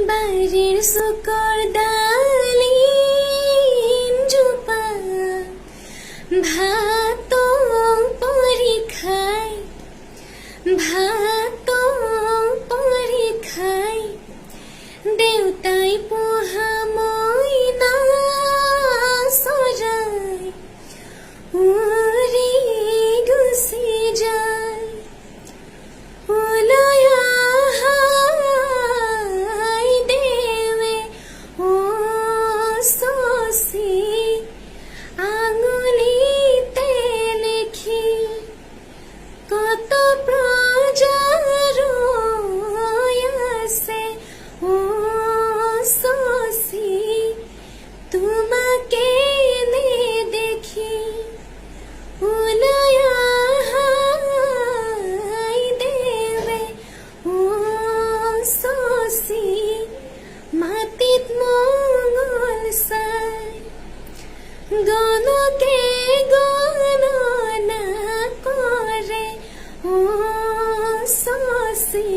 বাড়ির শুকর ডালিম জুপা ভাত পরীক্ষায় ভাত পরীক্ষায় দেউতাই পোহা মইনা সরায় উড়ি গুছি যায় উলয়াহাই দেবে ও সসি আঙুলিতে লেখি কত প্রজার আছে ও সসি তোমাকে নে দেখি উলয়াহাই দেবে ও সসি মাতিত মঙ্গল সাই গণকে গণনা করে ও সসি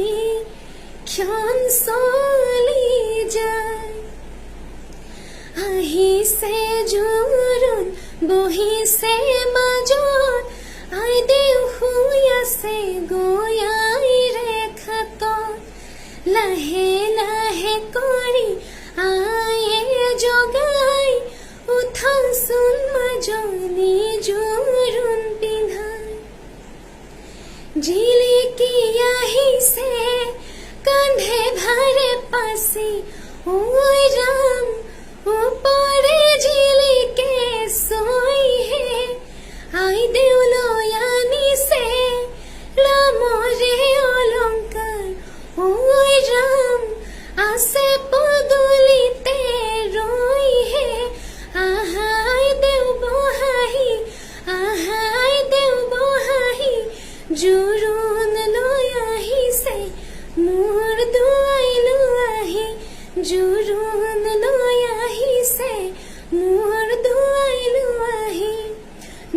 ক্ষণ চলি যায় আহিছে জোৰোণ বহিছে মাজত আই দেউ শুই আছে গয়াই ৰেখাত লাহে লাহে কৰি আয়ে জগাই উঠাচোন মাজনী জোৰোণ পিন্ধাই জিলিকি আহিছে কান্ধে ভাৰে পাছি ঐ ৰাম ওপৰে জিলিকে চৈহে আই দেউ লৈ আনিছে ৰামৰে অলংকাৰ ঐ ৰাম আছে পদূলিতে ৰৈহে আহাই দেউ বহাহি আহাই দেউ বহাহি জোৰোণ লৈ আহিছে মোৰ দুৱাই লোৱাহি জোৰোণ লৈ আহিছে মোৰ দুৱাই লোৱাহি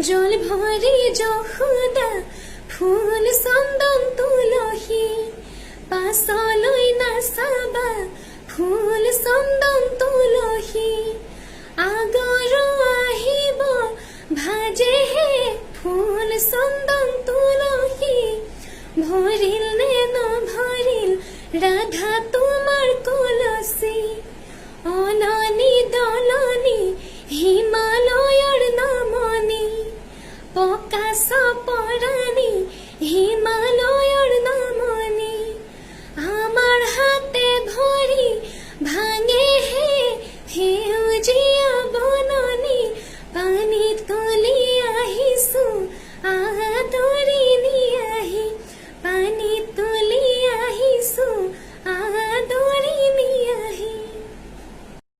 জল ভৰি যশোদা ফুল চন্দন তুলসী পাছলৈ নাচাবা ফুল চন্দন তুলসী আগৰ আহিব ভাজেহে ফুল চন্দন তুলসী ভৰিল নে নভৰিল ৰাধা তোমাৰ কলচী অননি দলনি হিমালয়ৰ নামনি পকা চপৰাণী হিমালয়